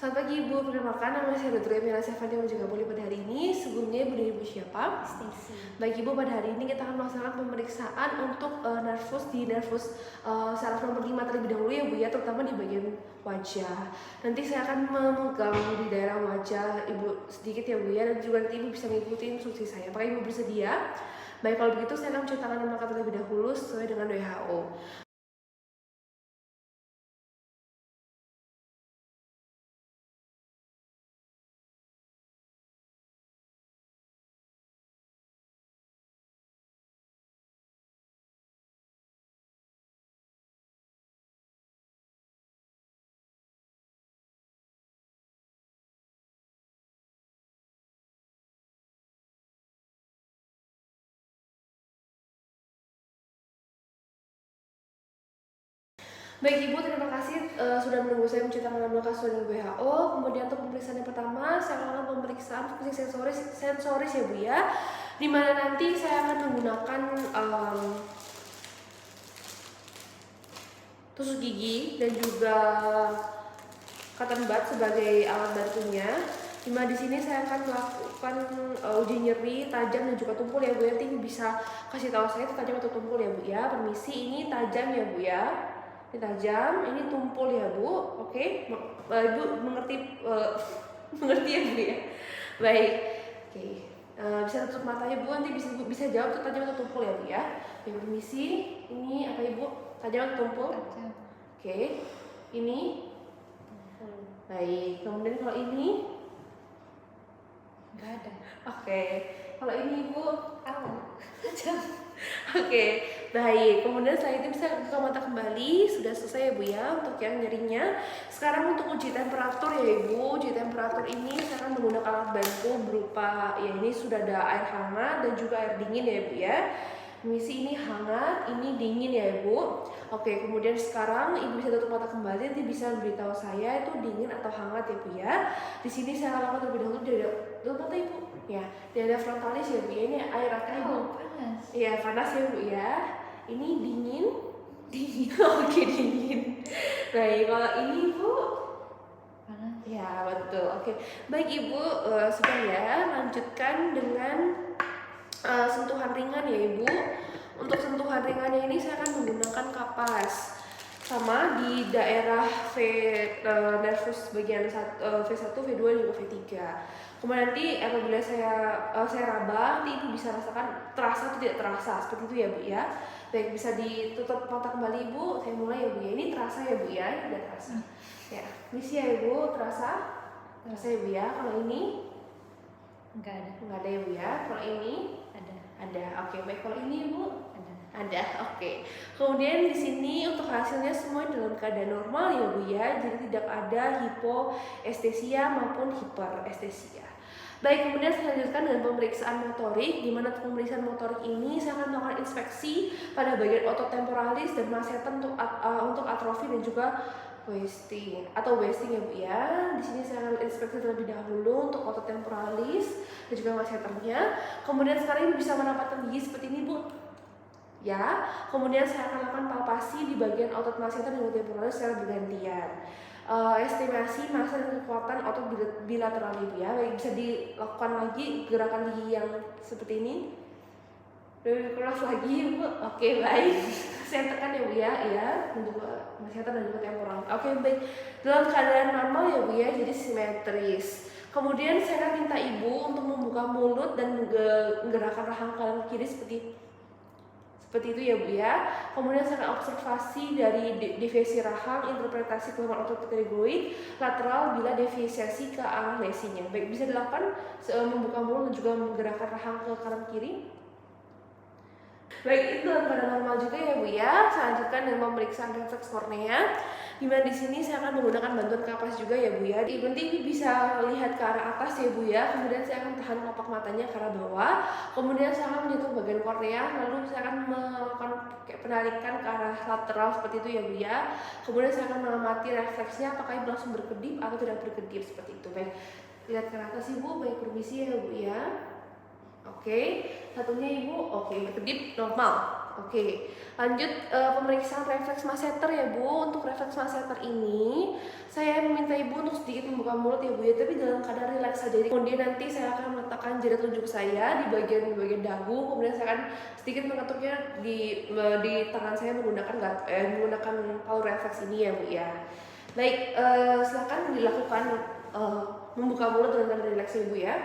Selamat pagi Ibu, perkenalkan nama saya Dr. Emila Syafani yang juga boleh pada hari ini. Sebelumnya Ibu dari Ibu siapa? Stacy. Baik Ibu, pada hari ini kita akan melaksanakan pemeriksaan untuk nervus saraf nomor 5 terlebih dahulu ya Bu ya, terutama di bagian wajah. Nanti saya akan memegang di daerah wajah Ibu sedikit ya Bu ya, dan juga nanti Ibu bisa mengikuti instruksi saya. Apakah Ibu bersedia? Baik, kalau begitu saya akan menceritakan nama kata terlebih dahulu sesuai dengan WHO. Baik Ibu, terima kasih sudah menunggu saya menceritakan nama kasus dari WHO. Kemudian untuk pemeriksaan yang pertama, saya akan pemeriksaan fungsi sensoris ya Bu ya, dimana nanti saya akan menggunakan tusuk gigi dan juga cotton bud sebagai alat bantunya. Dimana di sini saya akan melakukan uji nyeri, tajam dan juga tumpul ya Bu ya. Nanti Ibu bisa kasih tahu saya itu tajam atau tumpul ya Bu ya. Permisi, ini tajam ya Bu ya. Ini tajam, ini tumpul ya Bu. Oke, Ibu mengerti mengerti ya Bu ya. Baik, oke. Bisa tutup matanya Bu, nanti bisa jawab itu tajam atau tumpul ya Bu ya. Oke, permisi, ini apa Ibu? Tajam atau tumpul? Tajam. Oke, ini Tumpul. baik. Kemudian kalau ini Nggak ada. oke. Kalau ini Ibu Tajam. oke, baik. Kemudian setelah itu bisa buka mata kembali. Sudah selesai ya Bu ya untuk yang nyerinya. Sekarang untuk uji temperatur ya Ibu. Uji temperatur ini saya akan menggunakan alat bantu berupa ya ini sudah ada air hangat dan juga air dingin ya Bu ya. Misi ini hangat, ini dingin ya Ibu. Oke, kemudian sekarang Ibu bisa tutup mata kembali, nanti bisa beritahu saya itu dingin atau hangat ya Bu ya. Di sini saya akan lakukan terlebih dahulu dari tutup mata Ibu. Ya, dari frontalis ya Bu ya. Ini air apa Ibu? Panas. Iya, panas ya Bu ya. Ini dingin. Dingin. Oke, dingin. Baik, kalau ini Bu Panas. ya betul. Oke, baik Ibu, sudah ya. Lanjutkan dengan sentuhan ringan ya Ibu. Untuk sentuhan ringannya ini saya akan menggunakan kapas sama di daerah nervus bagian V1, V2 dan juga V3. Kemudian nanti apabila saya raba, nanti Ibu bisa rasakan terasa atau tidak terasa seperti itu ya Bu ya. Baik, bisa ditutup mata kembali Ibu. Saya mulai ya Bu ya. Ini terasa ya Bu ya, ini tidak terasa. Ya, misi ya Ibu, terasa? Terasa ya Bu ya. Kalau ini Nggak ada. nggak ada ya Bu ya. Kalau ini Ada. ada. Oke, baik. Kalau ini Bu Ada. ada. Oke. Kemudian di sini untuk hasilnya semua dalam keadaan normal ya Bu ya. Jadi tidak ada hipoestesia maupun hiperestesia. Baik, kemudian saya lanjutkan dengan pemeriksaan motorik. Di mana untuk pemeriksaan motorik ini saya akan melakukan inspeksi pada bagian otot temporalis dan masseter untuk atrofi dan juga wasting ya Bu ya. Di sini saya akan inspeksi terlebih dahulu untuk otot temporalis dan juga masseternya. Kemudian sekarang Ibu bisa menempatkan gigi seperti ini Bu. Ya, kemudian saya akan lakukan palpasi di bagian otot masseter dan temporalis secara bergantian. Estimasi massa dan kekuatan otot bilateral Ibu ya. Baik, bisa dilakukan lagi gerakan gigi yang seperti ini. Lebih keras lagi Bu. Oke, baik. Saya tekan ya Bu ya, ya, dan juga masseter dan juga temporal. Oke, baik. Dalam keadaan normal ya Bu ya, jadi simetris. Kemudian saya akan minta Ibu untuk membuka mulut dan menggerakkan rahang kanan kiri seperti itu ya Bu ya. Kemudian saya akan observasi dari deviasi rahang, interpretasi keluar otot pterygoid lateral bila deviasi ke arah lesinya. Baik, bisa dilakukan membuka mulut dan juga menggerakkan rahang ke kanan kiri. Baik, itu dalam keadaan normal juga ya Bu ya. Saya lanjutkan dengan pemeriksaan refleks kornea. Dimana di sini saya akan menggunakan bantuan kapas juga ya Bu ya. Nanti Ibu bisa lihat ke arah atas ya Bu ya. Kemudian saya akan tahan kelopak matanya ke arah bawah. Kemudian saya akan menyentuh bagian kornea. Lalu saya akan melakukan penarikan ke arah lateral seperti itu ya Bu ya. Kemudian saya akan mengamati refleksnya apakah Ibu langsung berkedip atau tidak berkedip seperti itu. Baik, lihat ke atas Ibu. Baik, permisi ya Bu ya. Oke, satunya Ibu, oke, berkedip normal. Oke, lanjut pemeriksaan refleks masseter ya Bu. Untuk refleks masseter ini saya meminta Ibu untuk sedikit membuka mulut ya Bu ya, tapi dalam keadaan rileks saja. Kemudian nanti saya akan meletakkan jari telunjuk saya di bagian dagu, kemudian saya akan sedikit mengetuknya di tangan saya menggunakan palu refleks ini ya Bu ya. Baik, silakan dilakukan membuka mulut dengan rileks ya Bu ya.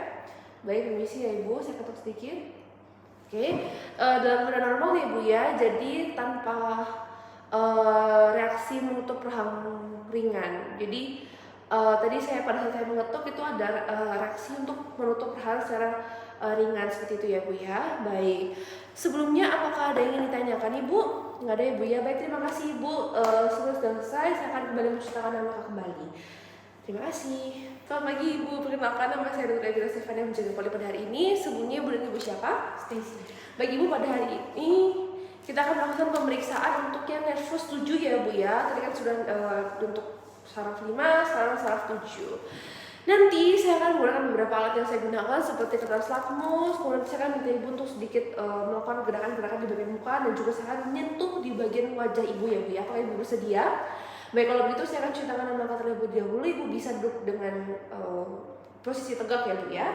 Baik, permisi ya Ibu, saya ketuk sedikit. Oke, dalam keadaan normal ya Bu ya, jadi tanpa reaksi menutup rahang ringan. Jadi tadi pada saat saya mengetuk itu ada reaksi untuk menutup rahang secara ringan seperti itu ya Bu ya. Baik, sebelumnya apakah ada yang ingin ditanyakan Ibu? Nggak ada ya Bu ya. Baik, terima kasih Ibu. Sudah selesai, saya akan kembali menceritakan nama kembali. Terima kasih. Selamat pagi Ibu, perkenalkan nama saya Dr. Evita Stefania yang menjaga poli pada hari ini. Sebelumnya Ibu dan Ibu siapa? Stacy. Bagi Ibu pada hari ini kita akan melakukan pemeriksaan untuk yang nervus 7 ya Bu ya. Tadi kan sudah untuk saraf 5, sekarang saraf 7. Nanti saya akan menggunakan beberapa alat yang saya gunakan seperti kertas lakmus. Kemudian saya akan minta Ibu untuk sedikit melakukan gerakan-gerakan di bagian muka dan juga saya akan menyentuh di bagian wajah Ibu ya Bu ya. Apakah Ibu bersedia? Baik, kalau begitu saya akan ceritakan langkah terlebih dahulu. Ibu bisa duduk dengan posisi tegak ya Bu ya.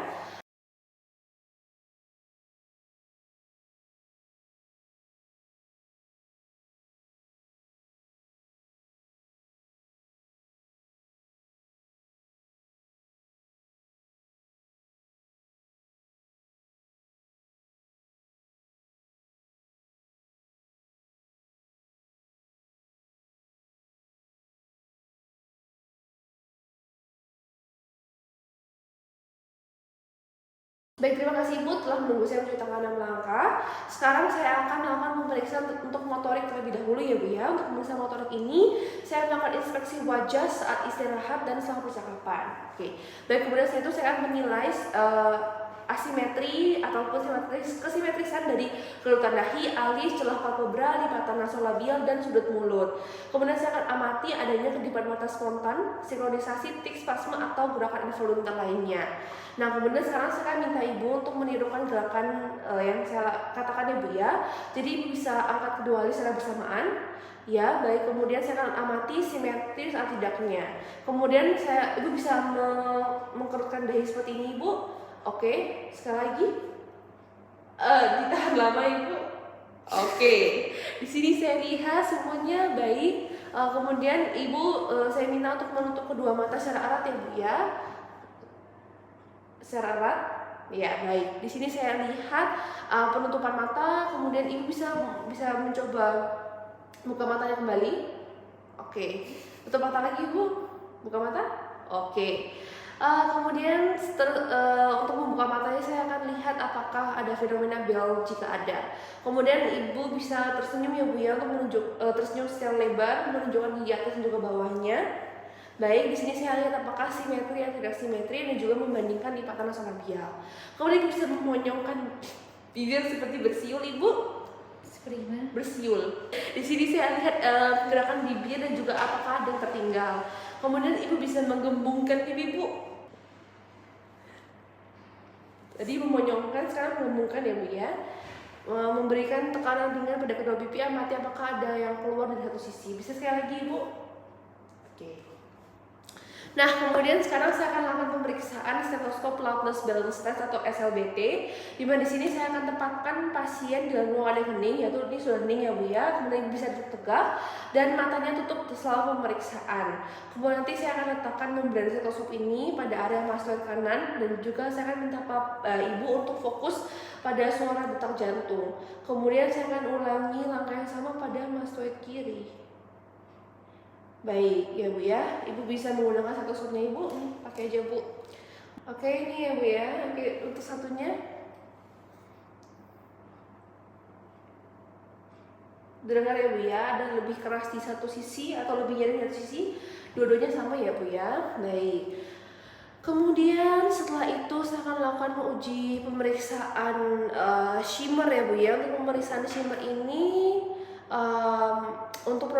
Baik, terima kasih Ibu telah menunggu saya menceritakan 6 langkah. Sekarang saya akan melakukan pemeriksaan untuk motorik terlebih dahulu ya Bu ya. Untuk pemeriksaan motorik ini, saya melakukan inspeksi wajah saat istirahat dan selama percakapan. Oke. Baik, kemudian setelah itu saya akan menilai asimetri ataupun kesimetrisan dari kedutan dahi, alis, celah palpebra, lipatan nasolabial dan sudut mulut. Kemudian saya akan amati adanya kedipan mata spontan, sinkronisasi, tik, spasme atau gerakan involunter lainnya. Nah, kemudian sekarang saya akan minta Ibu untuk menirukan gerakan yang saya katakan ya Bu ya. Jadi Ibu bisa angkat kedua alis secara bersamaan. Ya, baik. Kemudian saya akan amati simetris atau tidaknya. Kemudian Ibu bisa mengkerutkan dahi seperti ini Ibu. Oke, sekali lagi. Ditahan lama Ibu. Oke, di sini saya lihat semuanya baik. Kemudian Ibu saya minta untuk menutup kedua mata secara erat ya Bu ya. Secara erat. Ya, baik. Di sini saya lihat penutupan mata. Kemudian Ibu bisa mencoba buka matanya kembali. Oke. Tutup mata lagi Ibu. Buka mata. Oke. Kemudian untuk membuka matanya saya akan lihat apakah ada fenomena Bell jika ada. Kemudian Ibu bisa tersenyum ya Bu ya untuk tersenyum secara lebar menunjukkan di atas dan juga bawahnya. Baik, di sini saya lihat apakah simetri atau tidak simetri dan juga membandingkan lipatan nasolabial. Kemudian Ibu bisa memonyongkan bibir seperti bersiul Ibu. Seperti gimana? Bersiul. Di sini saya lihat gerakan bibir dan juga apakah ada yang tertinggal. Kemudian Ibu bisa menggembungkan pipi Ibu. Tadi memonyongkan, sekarang menggembungkan ya Bu ya. Memberikan tekanan ringan pada kedua pipi, amati apakah ada yang keluar dari satu sisi. Bisa sekali lagi Ibu. Oke. Nah, kemudian sekarang saya akan lakukan pemeriksaan stetoskop loudness balance test atau SLBT. Di mana di sini saya akan tempatkan pasien di dalam ruangan yang hening, yaitu ini sudah hening ya Bu ya. Kemudian bisa duduk tegak dan matanya tutup selama pemeriksaan. Kemudian nanti saya akan letakkan membran stetoskop ini pada area mastoid kanan dan juga saya akan minta Ibu untuk fokus pada suara detak jantung. Kemudian saya akan ulangi langkah yang sama pada mastoid kiri. Baik ya Bu ya, Ibu bisa menggunakan stetoskopnya Ibu, pakai aja Bu. Oke, ini ya Bu ya. Oke, untuk satunya. Dengar ya Bu ya, ada lebih keras di satu sisi atau lebih nyaring di satu sisi. Dua-duanya sama ya Bu ya. Baik. Kemudian setelah itu saya akan lakukan uji pemeriksaan shimmer ya Bu ya. Untuk pemeriksaan shimmer ini untuk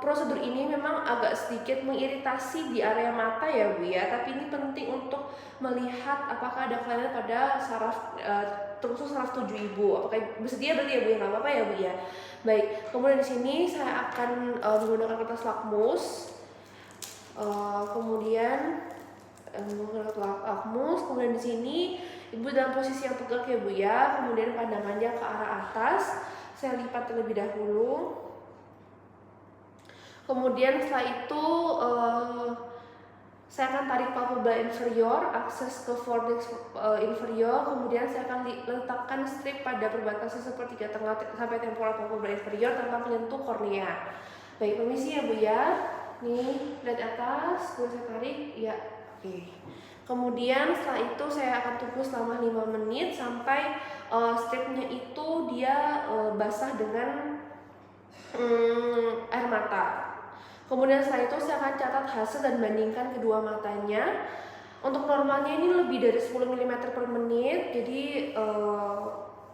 prosedur ini memang agak sedikit mengiritasi di area mata ya Bu ya, tapi ini penting untuk melihat apakah ada kelainan pada saraf terus saraf tujuh ibu. Apakah bersedia berarti ya Bu ya? Nggak apa-apa ya Bu ya. Baik, kemudian di sini saya akan menggunakan kertas lakmus. Kemudian menggunakan lakmus. Kemudian di sini ibu dalam posisi yang tegak ya Bu ya. Kemudian pandangannya ke arah atas. Saya lipat terlebih dahulu. Kemudian setelah itu saya akan tarik palpebra inferior, akses ke fornix inferior, kemudian saya akan letakkan strip pada perbatasan sepertiga tengah sampai temporal palpebra inferior tanpa menyentuh kornea. Baik, permisi ya Bu ya. Nih, lihat atas, kemudian saya tarik, ya, oke. Kemudian setelah itu saya akan tunggu selama 5 menit sampai stripnya itu dia basah dengan air mata. Kemudian setelah itu saya akan catat hasil dan bandingkan kedua matanya. Untuk normalnya ini lebih dari 10 mm per menit, jadi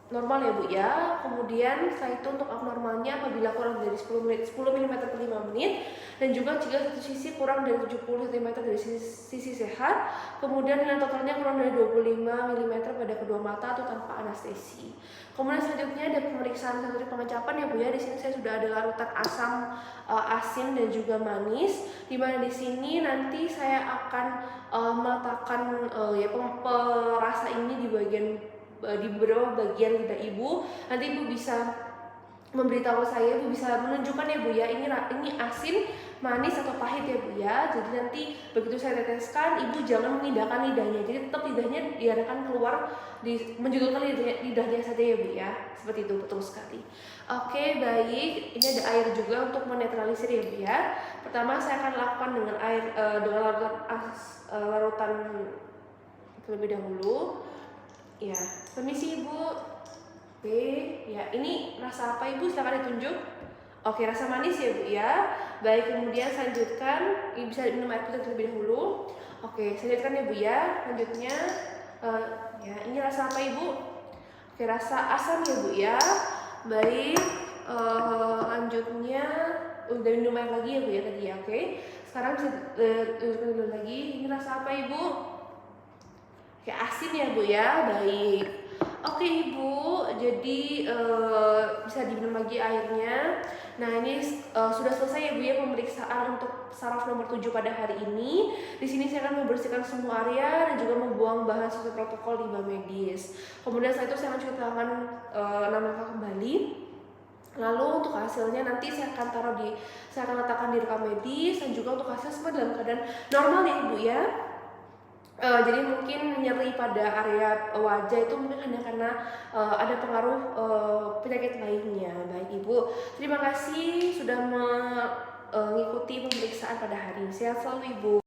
normal ya Bu ya. Kemudian setelah itu untuk abnormalnya apabila kurang dari 10 mm per 5 menit, dan juga jika satu sisi kurang dari 70 cm dari sisi sehat. Kemudian nilai totalnya kurang dari 25 mm pada kedua mata atau tanpa anestesi. Kemudian selanjutnya ada pemeriksaan sensori pengecapan ya Bu ya. Di sini saya sudah ada larutan asam, asin dan juga manis. Dimana di sini nanti saya akan meletakkan perasa ini di beberapa bagian lidah ibu. Nanti ibu bisa memberitahu saya, ibu bisa menunjukkan ya Bu ya, ini asin, manis atau pahit ya Bu ya. Jadi nanti begitu saya teteskan, ibu jangan memindahkan lidahnya. Jadi tetap lidahnya diarahkan keluar, menjulurkan lidahnya saja ya Bu ya. Seperti itu, betul sekali. Oke, baik. Ini ada air juga untuk menetralisir ya Bu ya. Pertama saya akan lakukan dengan air dengan larutan terlebih dahulu. Ya, permisi Ibu. Oke, ya ini rasa apa Ibu? Silakan ditunjuk. Oke, rasa manis ya Bu ya. Baik, kemudian saya lanjutkan. Ibu bisa minum air putih terlebih dahulu. Oke, saya lanjutkan ya Bu ya. Lanjutnya, ya ini rasa apa Ibu? Oke, rasa asam ya Bu ya. Baik, lanjutnya udah minum air lagi ya Bu ya tadi ya. Oke, sekarang bisa lanjutkan lagi. Ini rasa apa Ibu? Oke, asin ya Bu ya. Baik. Oke Ibu, jadi bisa diminum lagi airnya. Nah ini sudah selesai ya Bu ya pemeriksaan untuk saraf nomor 7 pada hari ini. Di sini saya akan membersihkan semua area dan juga membuang bahan sesuai protokol limbah medis. Kemudian setelah itu saya akan cuci tangan 6 langkah kembali. Lalu untuk hasilnya nanti saya akan letakkan di rekam medis, dan juga untuk hasil semua dalam keadaan normal ya Ibu ya. Jadi mungkin nyeri pada area wajah itu mungkin hanya karena ada pengaruh penyakit lainnya. Baik Ibu, terima kasih sudah mengikuti pemeriksaan pada hari ini. Sehat selalu Ibu.